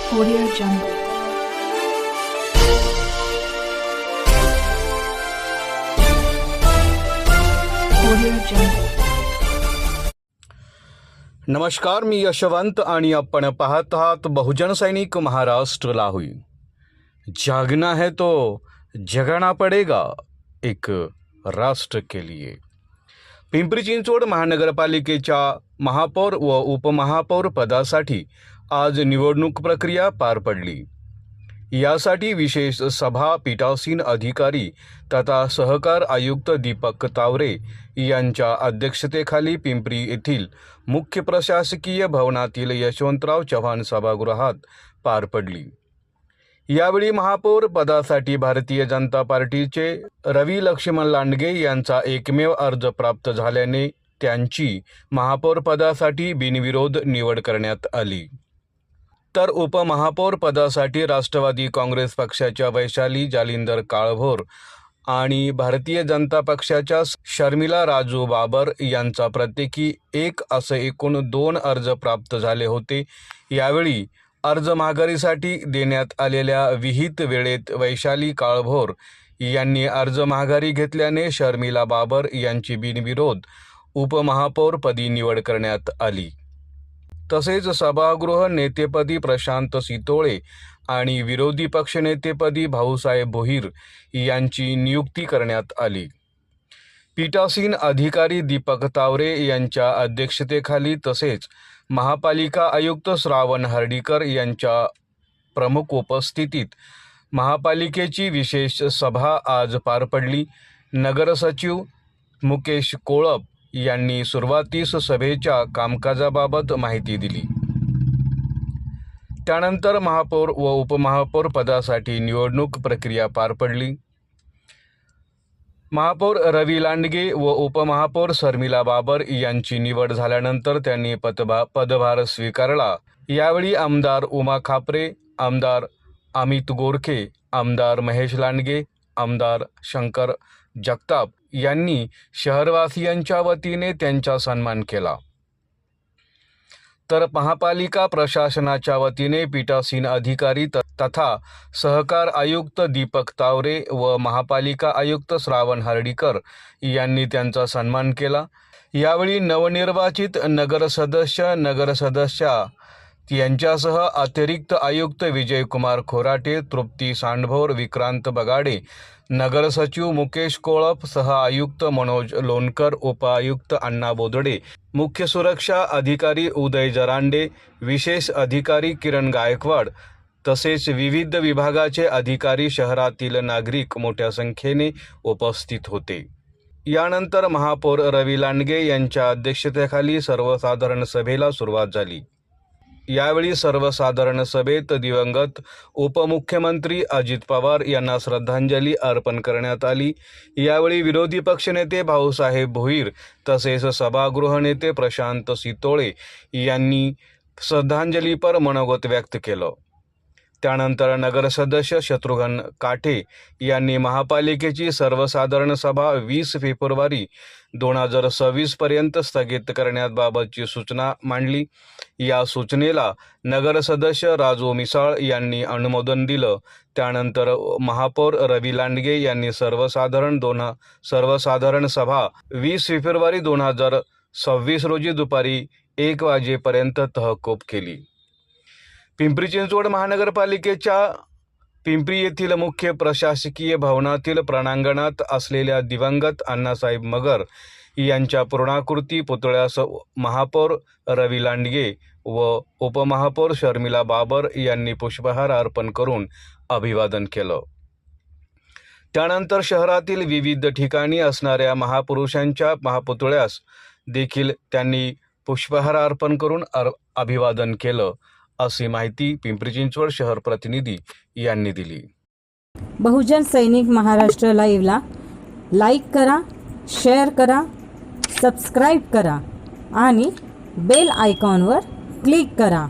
Audio Jungle. Audio Jungle. नमस्कार, मी यशवंत आणि आपण पाहत आहात बहुजन सैनिक महाराष्ट्र लाहुई. जागना है तो जगाना पडेगा एक राष्ट्र के लिए. पिंपरी चिंचवड महानगरपालिकेच्या महापौर व उपमहापौर पदासाठी आज निवडणूक प्रक्रिया पार पडली. यासाठी विशेष सभा पीठासीन अधिकारी तथा सहकार आयुक्त दीपक तावरे यांच्या अध्यक्षतेखाली पिंपरी येथील मुख्य प्रशासकीय भवनातील यशवंतराव चव्हाण सभागृहात पार पडली. यावेळी महापौर पदासाठी भारतीय जनता पार्टीचे रवी लक्ष्मण लांडगे यांचा एकमेव अर्ज प्राप्त झाल्याने त्यांची महापौर पदासाठी बिनविरोध निवड करण्यात आली. तर उपमहापौर पदासाठी राष्ट्रवादी काँग्रेस पक्षाच्या वैशाली जालिंदर काळभोर आणि भारतीय जनता पक्षाच्या शर्मिला राजू बाबर यांचा प्रत्येकी एक असे एकूण 2 अर्ज प्राप्त झाले होते. यावेळी अर्ज माघारीसाठी देण्यात आलेल्या विहित वेळेत वैशाली काळभोर यांनी अर्ज माघारी घेतल्याने शर्मिला बाबर यांची बिनविरोध उपमहापौरपदी निवड करण्यात आली. तसेच सभागृह नेतेपदी प्रशांत सितोळे आणि विरोधी पक्षनेतेपदी भाऊसाहेब भोईर यांची नियुक्ती करण्यात आली. पीठासीन अधिकारी दीपक तावरे यांच्या अध्यक्षतेखाली तसेच महापालिका आयुक्त श्रावण हर्डीकर यांच्या प्रमुख उपस्थितीत महापालिकेची विशेष सभा आज पार पडली. नगरसचिव मुकेश कोळप यांनी सुरुवातीस सभेच्या कामकाजाबाबत माहिती दिली. त्यानंतर महापौर व उपमहापौर पदासाठी निवडणूक प्रक्रिया पार पडली. महापौर रवी लांडगे व उपमहापौर शर्मिला बाबर यांची निवड झाल्यानंतर त्यांनी पदभार स्वीकारला. यावेळी आमदार उमा खापरे, आमदार अमित गोरखे, आमदार महेश लांडगे, आमदार शंकर जगताप यांनी शहरवासियांच्या वतीने त्यांचा सन्मान केला. तर महापालिका प्रशासनाच्या वतीने पीठासीन अधिकारी तथा सहकार आयुक्त दीपक तावरे व महापालिका आयुक्त श्रावण हर्डीकर यांनी त्यांचा सन्मान केला. यावेळी नवनिर्वाचित नगरसदस्या यांच्यासह अतिरिक्त आयुक्त विजयकुमार खोराटे, तृप्ती सांडभोर, विक्रांत बगाडे, नगरसचिव मुकेश कोळप, सह आयुक्त मनोज लोणकर, उपआयुक्त अण्णा बोदडे, मुख्य सुरक्षा अधिकारी उदय जरांडे, विशेष अधिकारी किरण गायकवाड तसेच विविध विभागाचे अधिकारी, शहरातील नागरिक मोठ्या संख्येने उपस्थित होते. यानंतर महापौर रवी लांडगे यांच्या अध्यक्षतेखाली सर्वसाधारण सभेला सुरुवात झाली. यावेळी सर्वसाधारण सभेत दिवंगत उपमुख्यमंत्री अजित पवार यांना श्रद्धांजली अर्पण करण्यात आली. यावेळी विरोधी पक्षनेते भाऊसाहेब भोईर तसेच सभागृह नेते प्रशांत सितोळे यांनी श्रद्धांजलीपर मनोगत व्यक्त केलं. त्यानंतर नगरसदस्य शत्रुघ्न काठे यांनी महापालिकेची सर्वसाधारण सभा 20 फेब्रुवारी 2026 पर्यंत स्थगित करण्याबाबतची सूचना मांडली. या सूचनेला नगरसदस्य राजू मिसाळ यांनी अनुमोदन दिलं. त्यानंतर महापौर रवी लांडगे यांनी सर्वसाधारण सभा 20 फेब्रुवारी 2026 रोजी दुपारी 1 वाजेपर्यंत तहकूब केली. पिंपरी चिंचवड महानगरपालिकेच्या पिंपरी येथील मुख्य प्रशासकीय भवनातील प्रांगणात असलेल्या दिवंगत अण्णासाहेब मगर यांच्या पूर्णाकृती पुतळ्यास महापौर रवी लांडगे व उपमहापौर शर्मिला बाबर यांनी पुष्पहार अर्पण करून अभिवादन केलं. त्यानंतर शहरातील विविध ठिकाणी असणाऱ्या महापुरुषांच्या महापुतळ्यास देखील त्यांनी पुष्पहार अर्पण करून अभिवादन केलं, अशी माहिती पिंपरी चिंचवड शहर प्रतिनिधी यांनी दिली. बहुजन सैनिक महाराष्ट्र लाईव्हला लाईक करा, शेअर करा, सबस्क्राईब करा आणि बेल आयकॉनवर क्लिक करा.